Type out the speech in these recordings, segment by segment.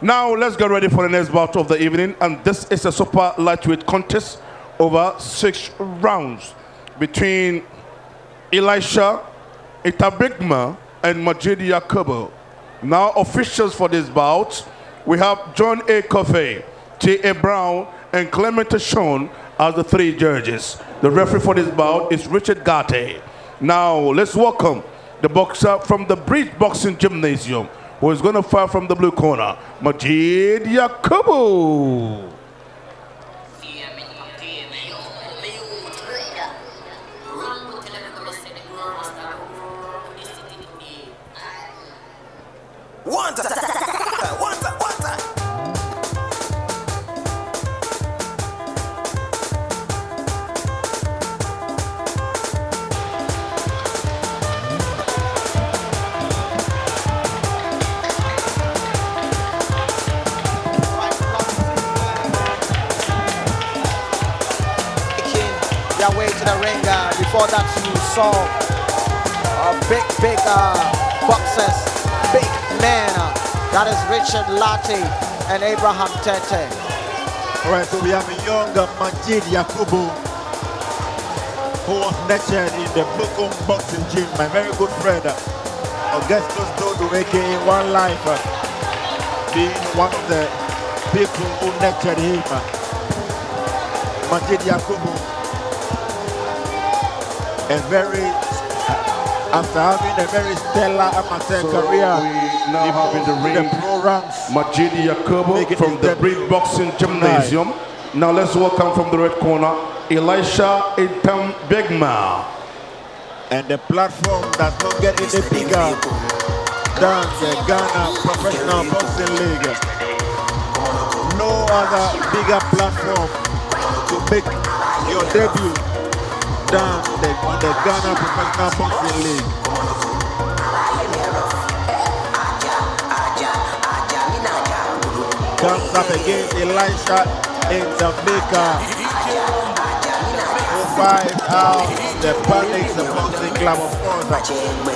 Now let's get ready for the next bout of the evening, and this is a super lightweight contest over 6 rounds between Elisha, Intabikma, and Majid Yakubu. Now officials for this bout, we have John A. Coffey, T.A. Brown, and Clement Sean as the 3 judges. The referee for this bout is Richard Garte. Now let's welcome the boxer from the Bridge Boxing Gymnasium, who is going to fight from the blue corner, Majid Yakubu. Your way to the ring. Before that, you saw big boxers, big men. That is Richard Latte and Abraham Tete. All right, so we have a young Majid Yakubu, who was nurtured in the Bukum Boxing Gym. My very good friend, Augustus Dodo, aka One Life, being one of the people who nurtured him. Majid Yakubu, after having a very stellar amateur career, we now have in the ring pro ranks, Majid Yakubu from the Bridge Boxing Gymnasium. Now let's welcome from the red corner, Elisha Intabikma. And the platform does not get any bigger than the Ghana Professional Boxing League. No other bigger platform to make your debut than the Ghana Professional Boxing League. Comes up against Elisha Intabikma, who fights out the Panics Boxing Club, of course.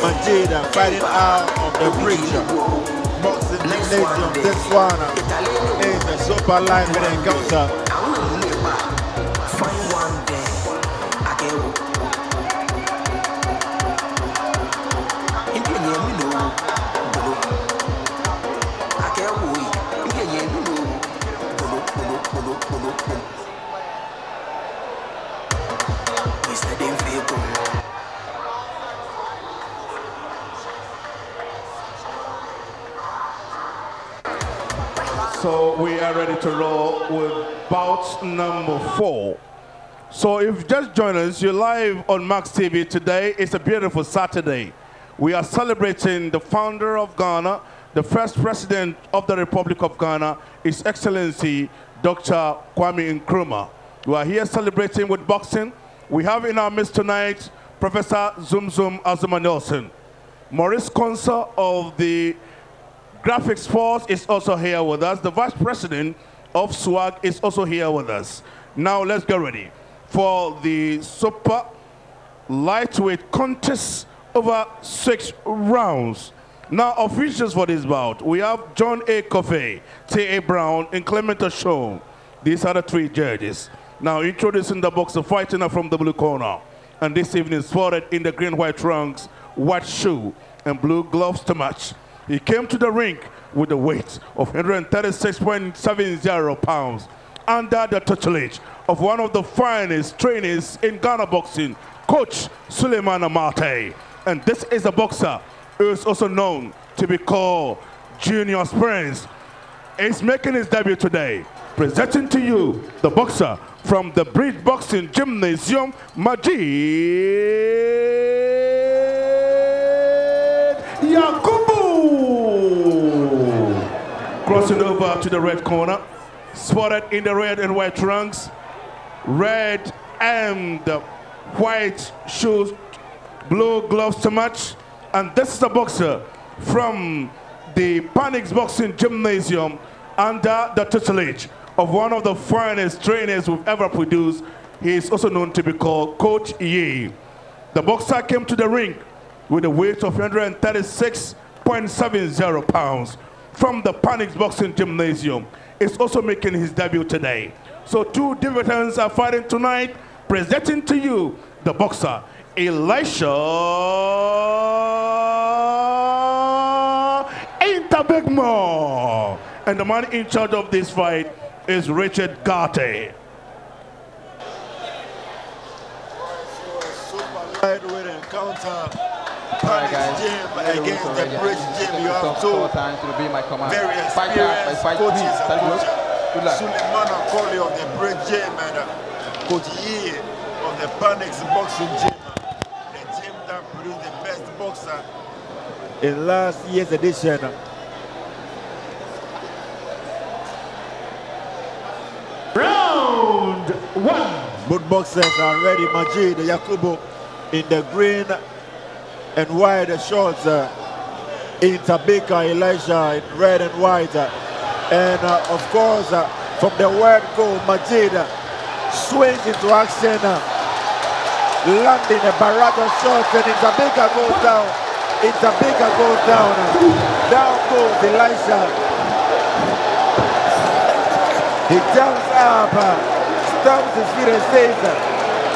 Majid fighting out of the Bridge Boxing Gymnasium. This one is a super lightweight encounter. So we are ready to roll with bout number 4. So if you just joined us, you're live on Max TV today. It's a beautiful Saturday. We are celebrating the founder of Ghana, the first president of the Republic of Ghana, His Excellency Dr. Kwame Nkrumah. We are here celebrating with boxing. We have in our midst tonight Professor Zum Azuma Nelson. Maurice Consa of the Graphics Force is also here with us. The Vice President of SWAG is also here with us. Now let's get ready for the super lightweight contest over 6 rounds. Now officials for this bout, we have John A. Coffey, T.A. Brown, and Clement Sean. These are the 3 judges. Now introducing the boxer fighting from the blue corner. And this evening spotted in the green-white trunks, white shoe, and blue gloves to match. He came to the ring with a weight of 136.70 pounds under the tutelage of one of the finest trainers in Ghana boxing, Coach Suleiman Amate. And this is a boxer who is also known to be called Junior Prince. He's making his debut today. Presenting to you the boxer from the Bridge Boxing Gymnasium, Majid Yakubu. Crossing over to the red corner, spotted in the red and white trunks, red and white shoes, blue gloves to match. And this is a boxer from the Panics Boxing Gymnasium under the tutelage of one of the finest trainers we've ever produced. He is also known to be called Coach Ye. The boxer came to the ring with a weight of 136.70 pounds from the Panics Boxing Gymnasium, is also making his debut today. So two debutantes are fighting tonight, presenting to you the boxer Elisha Intabikma. And the man in charge of this fight is Richard Garte. With encounter Panics Gym against the Bridge Gym. You have two very experienced coaches. Suleiman Akoli of the Bridge Gym and Coach Yi of the Panics Boxing Gym. The gym that produced the best boxer in last year's edition. Round one. Both boxers are ready. Majid, Yakubu in the green and white shorts. Intabikma, Elisha in red and white. And of course, from the word go, Majid swings into action, landing a barrage of shots, and Intabikma goes down. Intabikma goes down. Down goes Elisha. He jumps up, stamps his feet and says,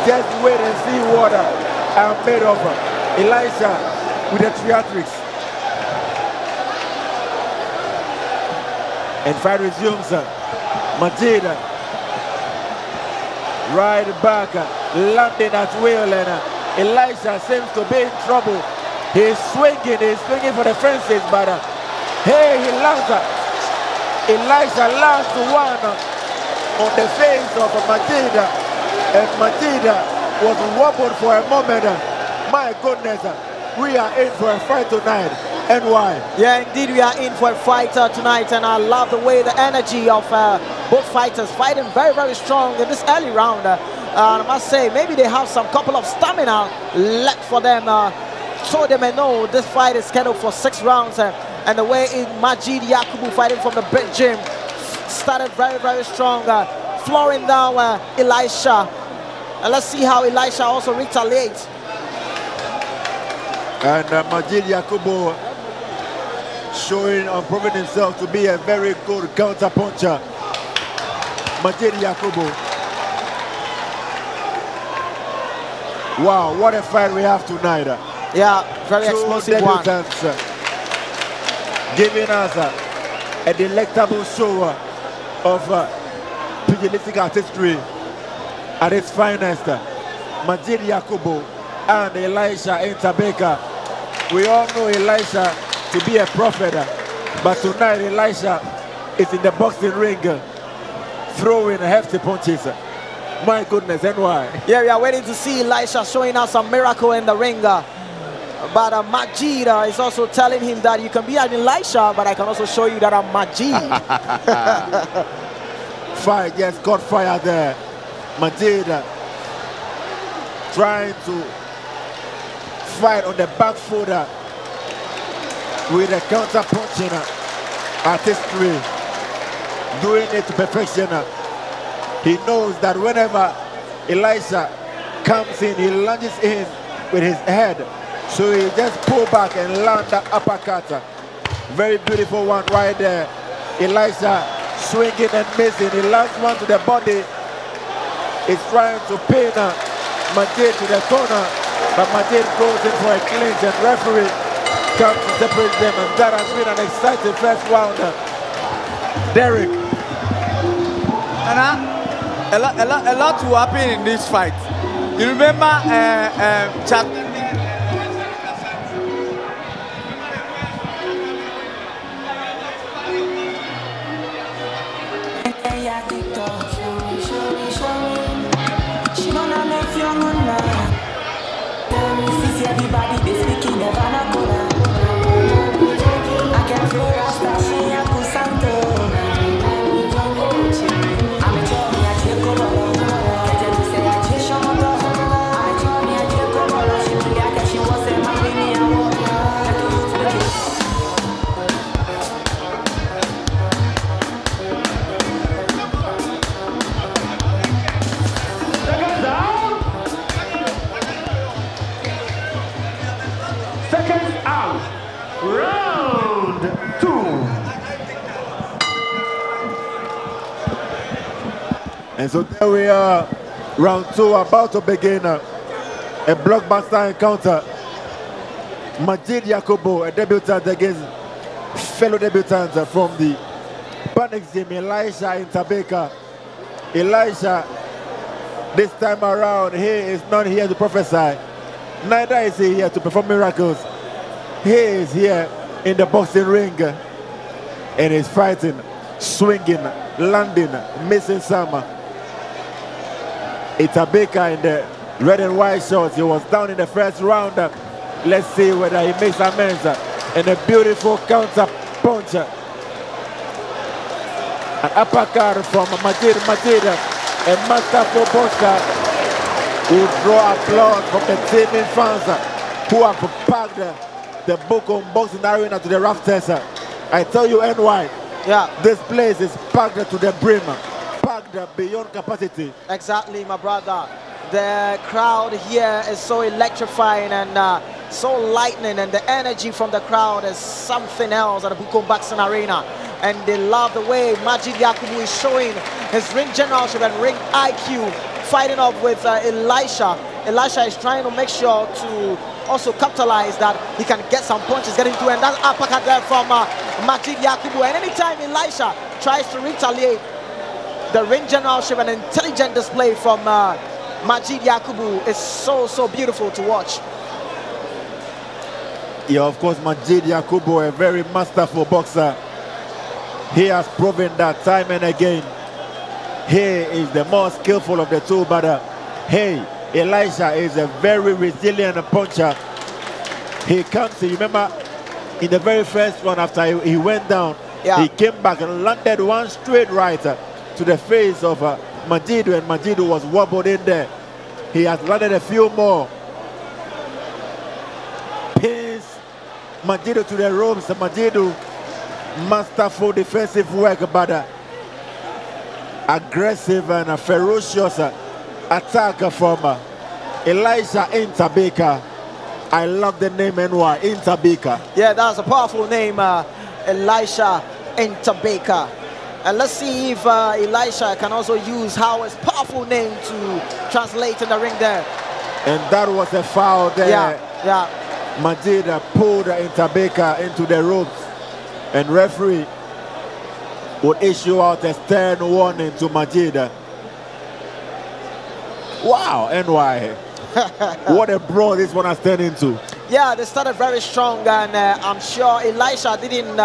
just wait and see what I'm made of. Elisha with the theatrics. And fight resumes. Majid right back, landing at will, and Elisha seems to be in trouble. He's swinging for the fences, but hey, he lands. Elisha lands one on the face of Majid, and Majid was wobbled for a moment. My goodness, we are in for a fight tonight. And why? Yeah, indeed, we are in for a fight tonight, and I love the way the energy of both fighters fighting very, very strong in this early round. I must say, maybe they have some couple of stamina left for them, so they may know this fight is scheduled for 6 rounds. And the way in Majid Yakubu fighting from the big gym started very, very strong, flooring down Elisha. And let's see how Elisha also retaliates. And Majid Yakubu showing and proving himself to be a very good counter puncher. Majid Yakubu. Wow, what a fight we have tonight. Yeah, very explosive one. Giving us a delectable show of pugilistic artistry at its finest. Majid Yakubu and Elisha Intabikma. We all know Elisha to be a prophet, but tonight Elisha is in the boxing ring throwing hefty punches. My goodness, and why? Yeah, we are waiting to see Elisha showing us some miracle in the ring. But Majid is also telling him that you can be an Elisha, but I can also show you that I'm Majid. Fire, yes, caught fire there. Majid trying to fight on the back foot with a counter punching artistry, doing it to perfection. He knows that whenever Elisha comes in, he lunges in with his head. So he just pull back and land that uppercut. Very beautiful one right there. Elisha swinging and missing. He lands one to the body. He's trying to pin Majid to the corner, but Majid goes in for a clinch, and referee comes to separate them, and that has been an exciting first round. Derek. Anna, a lot will happen in this fight. You remember chapter. Everybody they speaking the vernacular. I can feel Rasta saying Yaku Santo. I'm a Johnny, I take over. Get to say I take some more. I'm a Johnny, I take over. She be like she was a mammy, I want. Seconds out. And so there we are, round 2 about to begin. A blockbuster encounter. Majid Yakubu, a debutant against fellow debutants from the Panic team, Elisha Intabikma. Elisha, this time around, he is not here to prophesy. Neither is he here to perform miracles. He is here in the boxing ring and is fighting, swinging, landing, missing some. Intabikma in the red and white shorts. He was down in the first round. Let's see whether he makes amends. And a beautiful counter punch. An uppercut from Majid. Majid, a masterful boxer who draw applause from the teaming fans who have packed the Bukom boxing arena to the rafters. I tell you, NY, this place is packed to the brim, packed beyond capacity. Exactly, my brother. The crowd here is so electrifying and so lightning, and the energy from the crowd is something else at the Bukom Boxing Arena. And they love the way Majid Yakubu is showing his ring generalship and ring IQ, fighting off with Elisha. Elisha is trying to make sure to also capitalize that he can get some punches, get into, and that uppercut there from Majid Yakubu. And anytime Elisha tries to retaliate, the ring generalship and intelligent display from Majid Yakubu is so beautiful to watch. Yeah, of course, Majid Yakubu, a very masterful boxer. He has proven that time and again. He is the more skillful of the two, but hey, Elisha is a very resilient puncher. He comes, you remember, in the very first one after he went down, he came back and landed one straight right to the face of Majid, and Majid was wobbled in there. He has landed a few more. Pins Majid to the ropes. Majid, masterful defensive work, but aggressive and ferocious attack from Elisha Intabikma. I love the name NY, Intabikma. Yeah, that's a powerful name, Elisha Intabikma. And let's see if Elisha can also use his powerful name to translate in the ring there. And that was a foul there. Yeah. Majid pulled Intabikma into the ropes, and referee would issue out a stern warning to Majid. Wow, NY. What a brawl this one has turned into. Yeah, they started very strong, and I'm sure Elisha didn't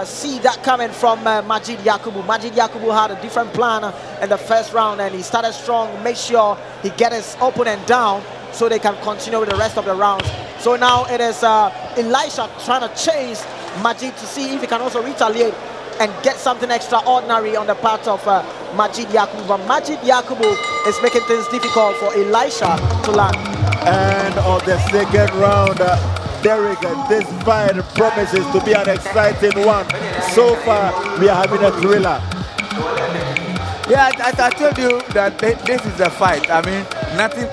see that coming from Majid Yakubu. Majid Yakubu had a different plan in the first round, and he started strong, make sure he get his opponent down so they can continue with the rest of the rounds. So now it is Elisha trying to chase Majid to see if he can also retaliate and get something extraordinary on the part of Majid Yakubu. But Majid Yakubu is making things difficult for Elisha to land. And on the second round, Derek, this fight promises to be an exciting one. So far, we are having a thriller. Yeah, I told you that this is a fight. I mean, nothing.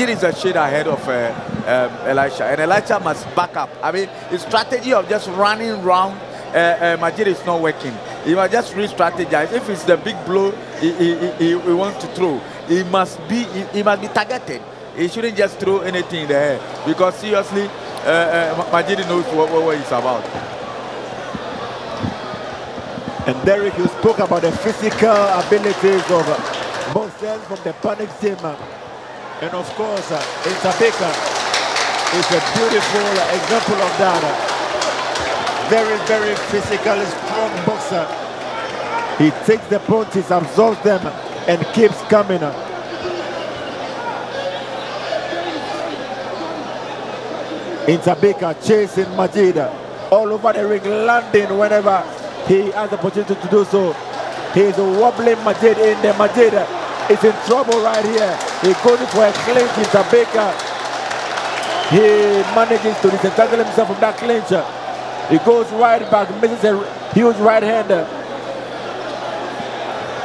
Is a shade ahead of Elisha, and Elisha must back up. I mean, his strategy of just running around Majid is not working. He must just re-strategize. If it's the big blow he wants to throw, he must be targeted. He shouldn't just throw anything in the air, because seriously, Majid knows what he's about. And Derek, you spoke about the physical abilities of boxers from the Panic team. And of course, Intabikma is a beautiful example of that. Very physically strong boxer. He takes the punches, absorbs them, and keeps coming. Intabikma chasing Majid all over the ring, landing whenever he has the opportunity to do so. He's wobbling Majid in there. Majid is in trouble right here. He goes for a clinch. Intabikma, he manages to disentangle himself from that clinch. He goes right back, misses a huge right hander.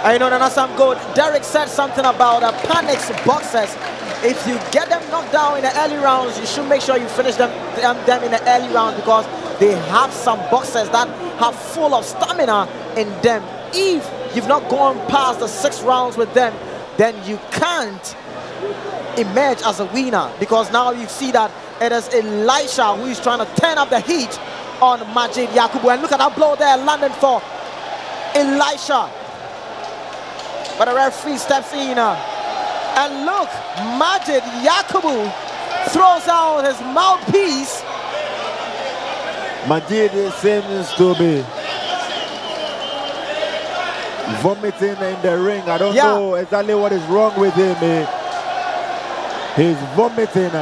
I know that's some good. Derek said something about panics boxers. If you get them knocked down in the early rounds, you should make sure you finish them in the early rounds, because they have some boxers that have full of stamina in them. If you've not gone past the 6 rounds with them, then you can't emerge as a winner, because now you see that it is Elisha who is trying to turn up the heat on Majid Yakubu. And look at that blow there landing for Elisha. But the referee steps in. And look, Majid Yakubu throws out his mouthpiece. Majid seems to be vomiting in the ring. I don't know exactly what is wrong with him. He's vomiting.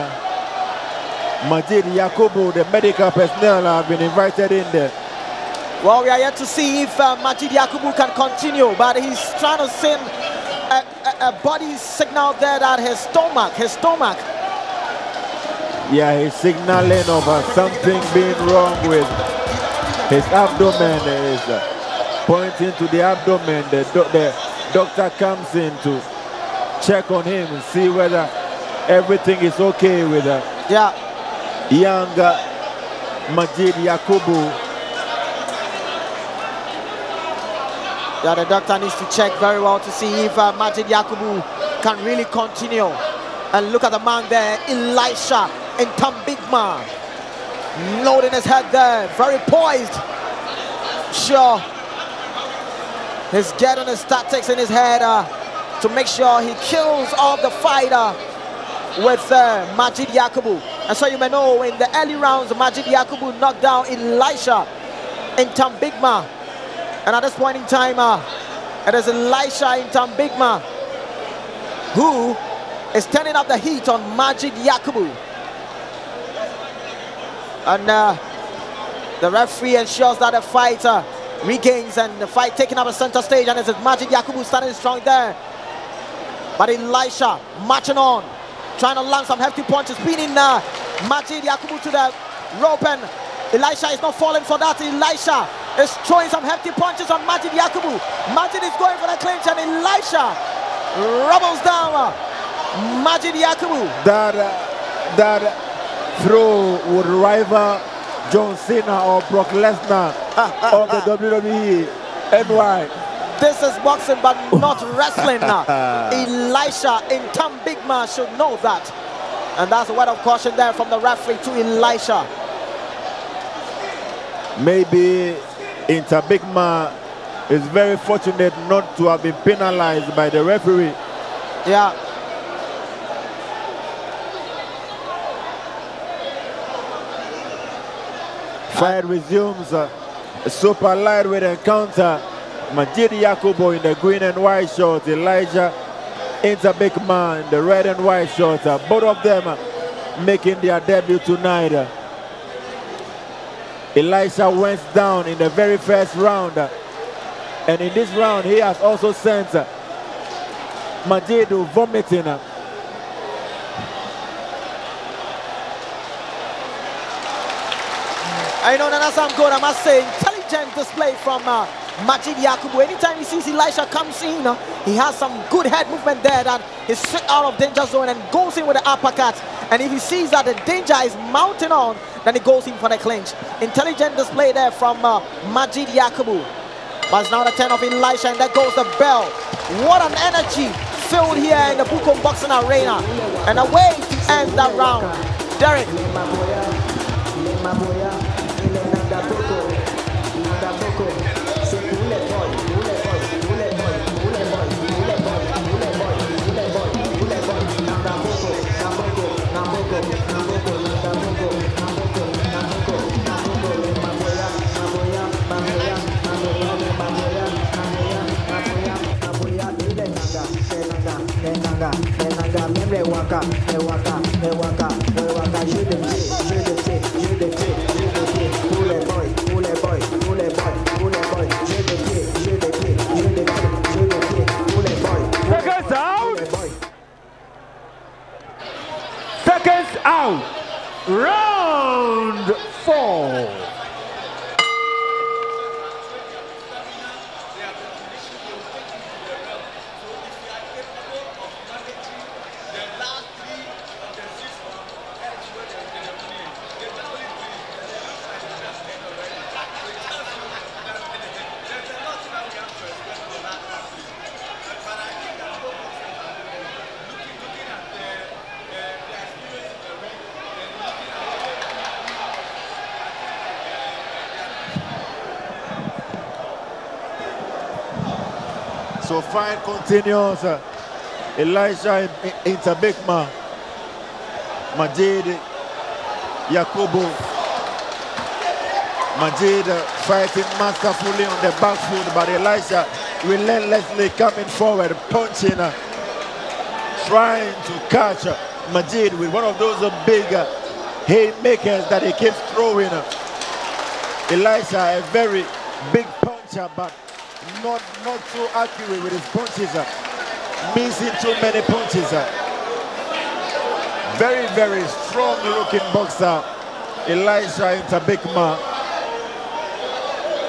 Majid Yakubu, the medical personnel have been invited in there. Well, we are yet to see if Majid Yakubu can continue, but he's trying to send a body signal there that his stomach. Yeah, he's signaling of something being wrong with his abdomen. Is pointing to the abdomen. The doctor comes in to check on him and see whether everything is okay with young Majid Yakubu. Yeah, the doctor needs to check very well to see if Majid Yakubu can really continue. And look at the man there, Elisha Intabikma, loading his head there, very poised. Sure, he's getting his tactics in his head to make sure he kills off the fighter with Majid Yakubu. And so you may know, in the early rounds, Majid Yakubu knocked down Elisha Intabikma. And at this point in time, it is Elisha Intabikma who is turning up the heat on Majid Yakubu. And the referee ensures that the fighter regains and the fight taking up a center stage. And it's Majid Yakubu standing strong there. But Elisha marching on, trying to land some hefty punches, pinning Majid Yakubu to the rope, and Elisha is not falling for that. Elisha is throwing some hefty punches on Majid Yakubu. Majid is going for the clinch, and Elisha rubbles down Majid Yakubu. That throw would rival John Cena or Brock Lesnar of the WWE. NY. This is boxing but not wrestling. Elisha Intabikma should know that. And that's a word of caution there from the referee to Elisha. Maybe Intabikma is very fortunate not to have been penalized by the referee. Yeah. Fight resumes. A super lightweight encounter. Majid Yakubu in the green and white shorts. Elisha Intabikma in the red and white shorts. Both of them making their debut tonight. Elisha went down in the very first round, and in this round he has also sent Majid vomiting. I know that's some good, I must say. Intelligent display from Majid Yakubu. Anytime he sees Elisha comes in, he has some good head movement there that is straight out of danger zone and goes in with the uppercut. And if he sees that the danger is mounting on, then he goes in for the clinch. Intelligent display there from Majid Yakubu. But it's now the turn of Elisha, and there goes the bell. What an energy filled here in the Bukom Boxing Arena. And a way to end that round. Derek. Waka, Round 4. So fight continues. Elisha in Intabikma. Majid, Yakubu. Majid fighting masterfully on the back foot, but Elisha relentlessly coming forward, punching, trying to catch Majid with one of those big haymakers that he keeps throwing. Elisha, a very big puncher, but not so accurate with his punches, missing too many punches. Very, very strong looking boxer, Elisha Intabikma.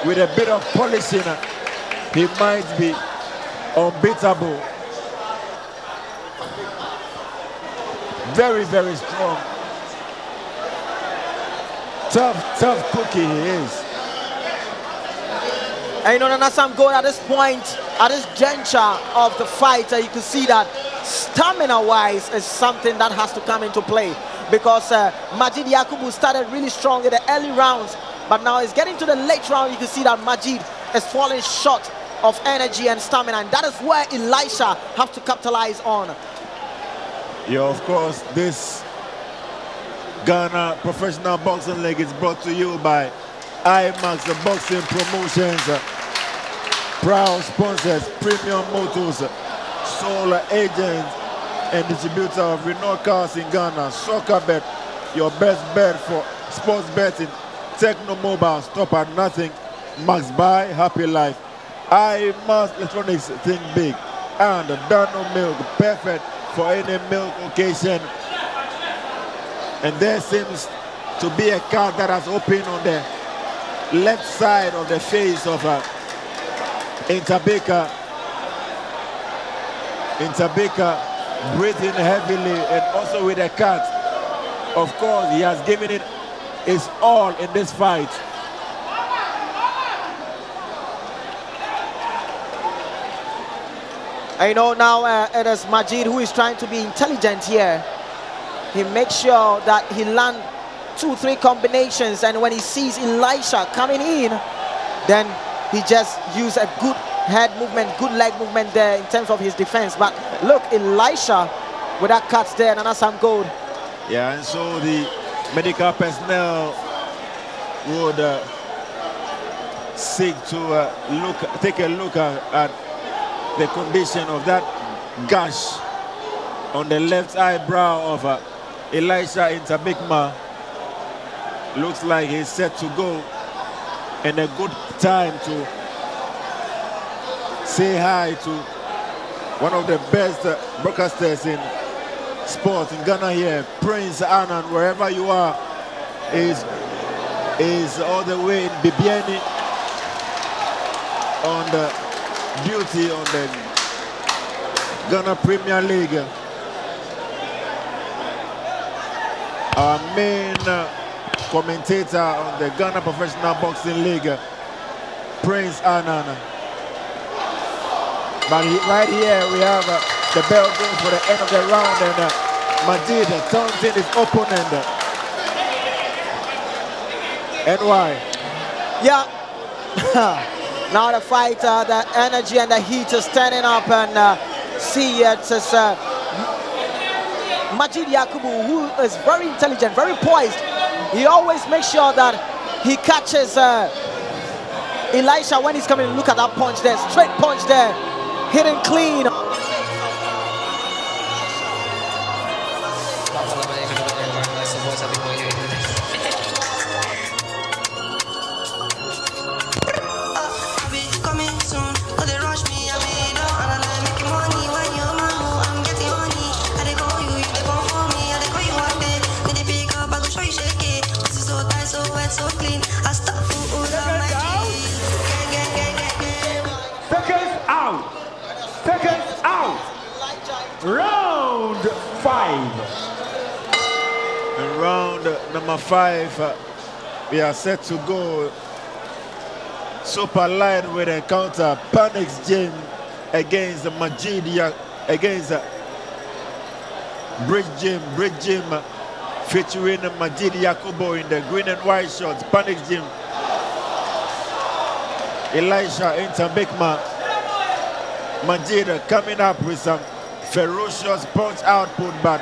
With a bit of polishing, he might be unbeatable. Very, very strong. Tough cookie he is. And you know, Nana Sam Gold, at this point, at this juncture of the fight, you can see that stamina-wise is something that has to come into play. Because Majid Yakubu started really strong in the early rounds, but now it's getting to the late round. You can see that Majid is falling short of energy and stamina, and that is where Elisha have to capitalize on. Yeah, of course, this Ghana Professional Boxing League is brought to you by IMAX Boxing Promotions, proud sponsors, Premium Motors, sole agent and distributor of Renault cars in Ghana. Soccer Bet, your best bet for sports betting. Techno Mobile, stop at nothing. Max Buy, happy life. IMAX Electronics, think big. And Dano Milk, perfect for any milk occasion. And there seems to be a card that has opened on the left side of the face of Intabikma. Intabikma breathing heavily, and also with a cut. Of course, he has given it his all in this fight. I know now it is Majid who is trying to be intelligent here. He makes sure that he lands 2-3 combinations, and when he sees Elisha coming in, then he just uses a good head movement, good leg movement there in terms of his defense. But look, Elisha with that cut there, Nana Sam Gold. Yeah, and so the medical personnel would seek to take a look at the condition of that gash on the left eyebrow of Elisha Intabikma. Looks like he's set to go, and a good time to say hi to one of the best broadcasters in sports in Ghana here, Prince Anand, wherever you are, is all the way in Bibiani on the duty on the Ghana Premier League. Our main commentator on the Ghana Professional Boxing League, Prince Anand. But right here we have the bell goes for the end of the round, and Majid taunting his opponent. And why? Yeah. Now the fight, the energy and the heat is standing up, and see it's Majid Yakubu, who is very intelligent, very poised. He always makes sure that he catches Elisha when he's coming. Look at that punch there, straight punch there, hitting clean. Round 5. In round number 5, we are set to go. Super lightweight encounter. Panics Jim against Majid, against Bridge Jim featuring Majid Yakubu in the green and white shorts. Panics Jim. Elisha Intabikma. Majid coming up with some ferocious punch output, but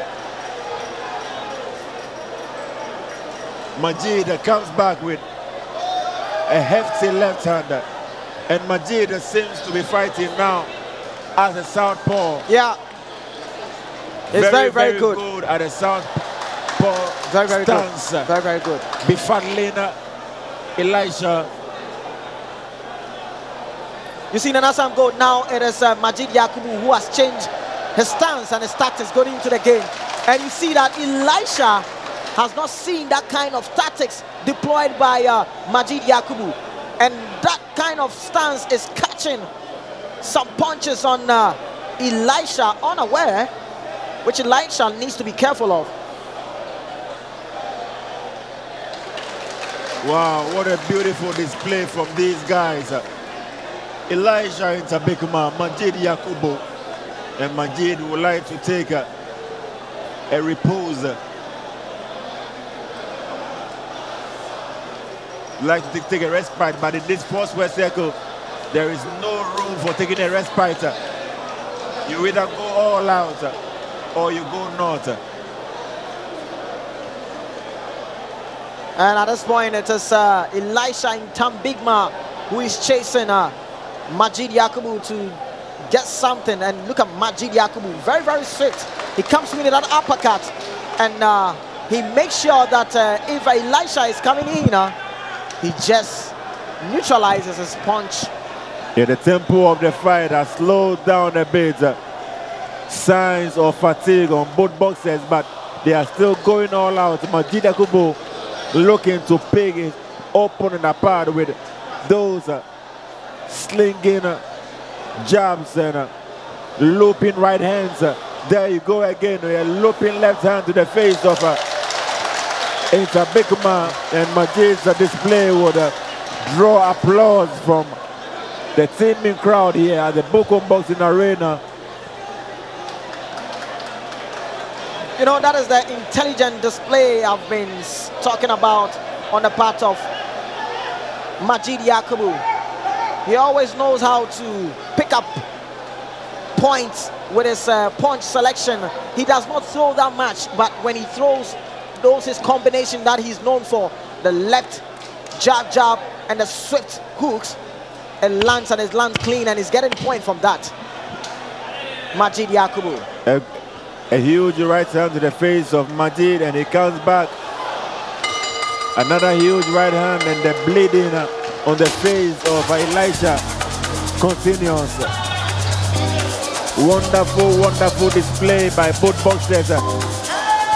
Majid comes back with a hefty left hander, and Majid seems to be fighting now as a southpaw. Yeah, it's very good at a southpaw very stance. good. Very good. Befuddling Elisha. You see, Nanasam go now. It is Majid Yakubu who has changed his stance and his tactics going into the game, and you see that Elisha has not seen that kind of tactics deployed by Majid Yakubu, and that kind of stance is catching some punches on Elisha unaware, which Elisha needs to be careful of. Wow, what a beautiful display from these guys. Elisha Intabikma, Majid Yakubu, and Majid would like to take a repose. Like to take a respite, but in this four-square circle, there is no room for taking a respite. You either go all out or you go not. And at this point, it is Elisha Intabikma who is chasing Majid Yakubu to get something. And look at Majid Yakubu, very swift. He comes with that uppercut, and he makes sure that if Elisha is coming in, he just neutralizes his punch. Yeah, the tempo of the fight has slowed down a bit. Signs of fatigue on both boxers, but they are still going all out. Majid Yakubu looking to pick his opponent apart with those slinging jabs and looping right hands. There you go again, a looping left hand to the face of Intabikma, and Majid's display would draw applause from the teeming crowd here at the Bukom Boxing Arena. You know, that is the intelligent display I've been talking about on the part of Majid Yakubu. He always knows how to pick up points with his punch selection. He does not throw that much, but when he throws his combination that he's known for, the left jab and the swift hooks, and lands, and it lands clean, and he's getting point from that. Majid Yakubu. A huge right hand to the face of Majid, and he comes back. Another huge right hand, and the bleeding on the face of Elisha continues. Wonderful display by both boxers.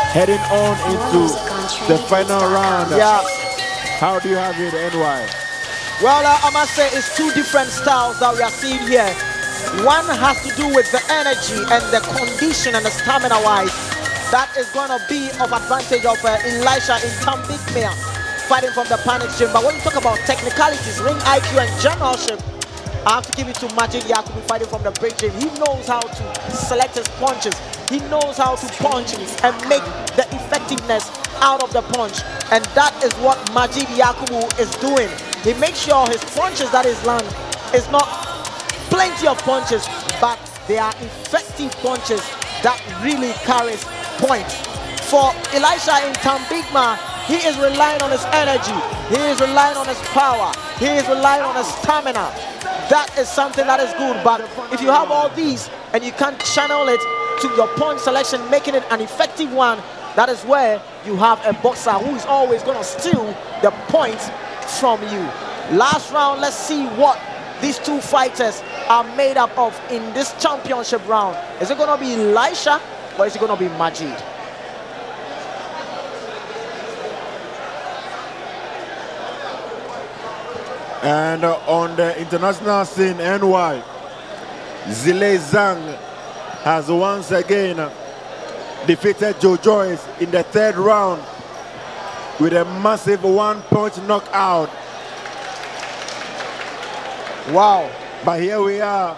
Heading on into the final round. Yeah. How do you have it, NY? Well, I must say it's two different styles that we are seeing here. One has to do with the energy and the condition and the stamina wise. That is going to be of advantage of Elisha Intabikma fighting from the Panic Gym. But when we talk about technicalities, ring IQ and generalship, I have to give it to Majid Yakubu fighting from the Bridge Gym. He knows how to select his punches. He knows how to punch and make the effectiveness out of the punch. And that is what Majid Yakubu is doing. He makes sure his punches that is land is not plenty of punches, but they are effective punches that really carries points. For Elisha Intabikma, he is relying on his energy. He is relying on his power. He is relying on his stamina. That is something that is good, but if you have all these and you can't channel it to your point selection, making it an effective one, that is where you have a boxer who is always going to steal the points from you. Last round, let's see what these two fighters are made up of in this championship round. Is it going to be Elisha or is it going to be Majid? And on the international scene, NY, Zile Zhang has once again defeated Joe Joyce in the 3rd round with a massive 1-punch knockout. Wow. But here we are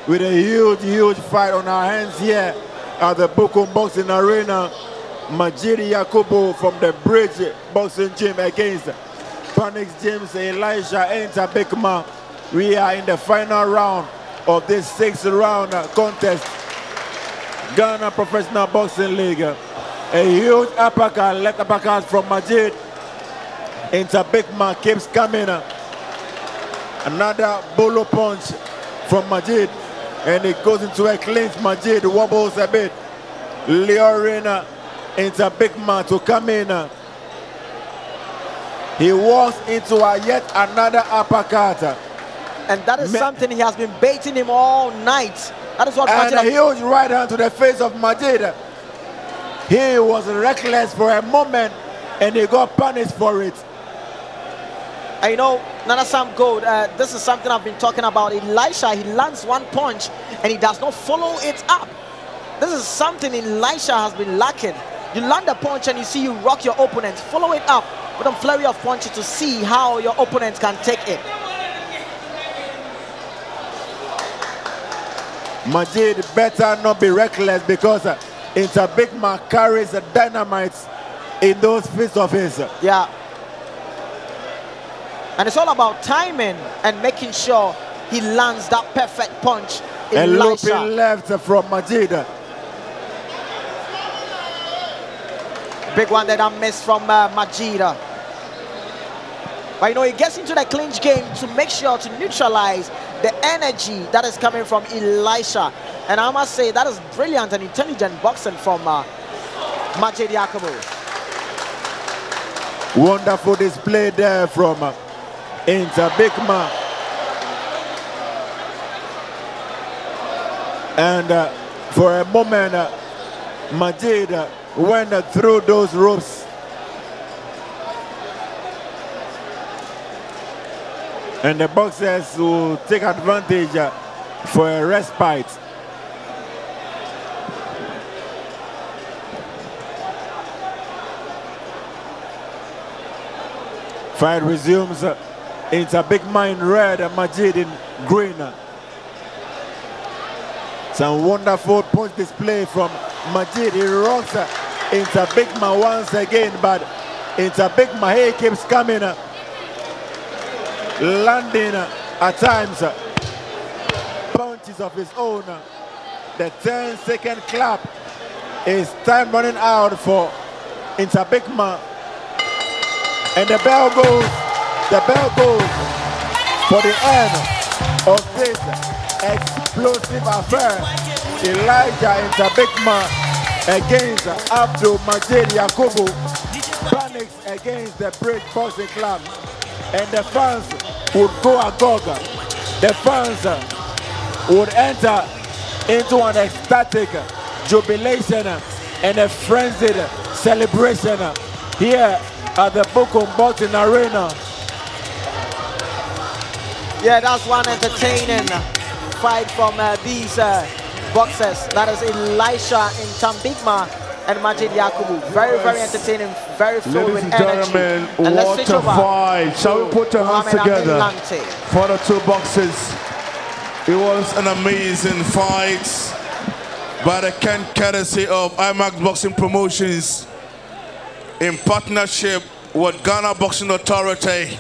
with a huge fight on our hands here at the Bukum Boxing Arena. Majid Yakubu from the Bridge Boxing Gym against Panix James Elisha Intabikma. We are in the final round of this 6th round contest. Ghana Professional Boxing League. A huge uppercut, left uppercut from Majid. Intabikma keeps coming. Another bolo punch from Majid. And it goes into a clinch. Majid wobbles a bit, luring Intabikma to come in. He walks into yet another uppercut. And that is something he has been baiting him all night. That is what And Majid. a huge right hand to the face of Majid. He was reckless for a moment and he got punished for it. And you know, Nana Sam Gold, this is something I've been talking about. Elisha, he lands one punch and he does not follow it up. This is something Elisha has been lacking. You land a punch and you see you rock your opponent. Follow it up with a flurry of punches to see how your opponent can take it. Majid better not be reckless because Intabikma carries the dynamites in those fists of his. Yeah. And it's all about timing and making sure he lands that perfect punch. A Elisha. looping left from Majid. Big one that I missed from Majid. But you know, he gets into the clinch game to make sure to neutralize the energy that is coming from Elisha. And I must say, that is brilliant and intelligent boxing from Majid Yakubu. Wonderful display there from Intabikma. And for a moment, Majid went through those ropes. And the boxers will take advantage for a respite. Fight resumes. Intabikma in red and Majid in green. Some wonderful punch display from Majid. He rocks Intabikma once again, but Intabikma, he keeps coming, landing at times punches of his own. The 10-second clap is time running out for Intabikma. And the bell goes for the end of this explosive affair. Elijah Intabikma against Abdul Majid Yakubu. Panics against the Bridge Boxing Club. And the fans would go agog. The fans would enter into an ecstatic jubilation and a frenzied celebration here at the Bukum Boxing Arena. Yeah, that's one entertaining fight from these boxers. That is Elisha Intabikma and Majid Yakubu. Very, very entertaining, very filled with energy. Ladies and gentlemen, And let's what switch a over fight. Shall we put our hands Mohamed together Lante. for the two boxers? It was an amazing fight by the courtesy of IMAX Boxing Promotions in partnership with Ghana Boxing Authority.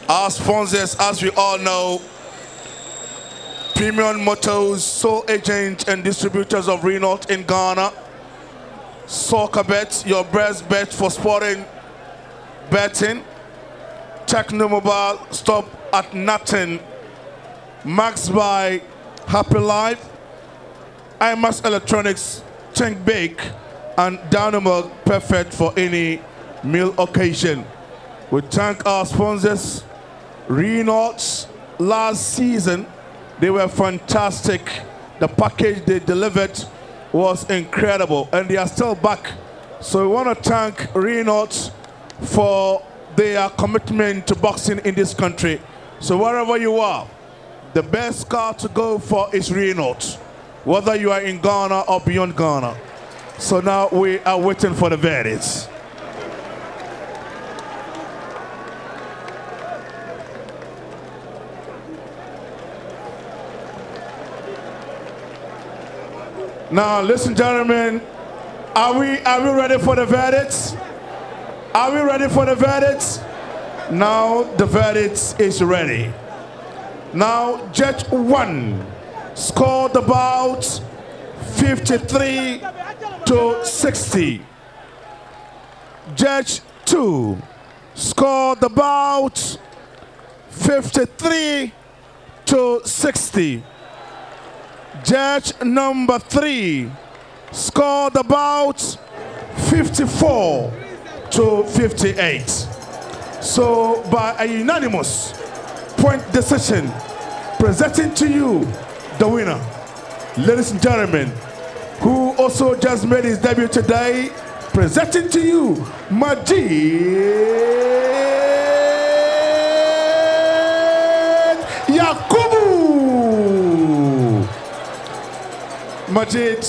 Our sponsors, as we all know, Premium Motors, sole agents and distributors of Renault in Ghana. Soccer Bet, your best bet for sporting betting. Techno Mobile, stop at nothing. Max by Happy Life. IMAX Electronics, think big. And Dynamo, perfect for any meal occasion. We thank our sponsors. Renault, last season, they were fantastic. The package they delivered was incredible, and they are still back. So we want to thank Renault for their commitment to boxing in this country. So wherever you are, the best car to go for is Renault. whether you are in Ghana or beyond Ghana. So now we are waiting for the verdicts. Now, listen, gentlemen, are we ready for the verdicts? Are we ready for the verdicts? Now the verdict is ready. Now, Judge 1 scored about 53 to 60. Judge 2 scored about 53 to 60. Judge number 3 scored about 54 to 58. So by a unanimous point decision, presenting to you the winner, ladies and gentlemen, who also just made his debut today, presenting to you Majid Yakubu. Majid,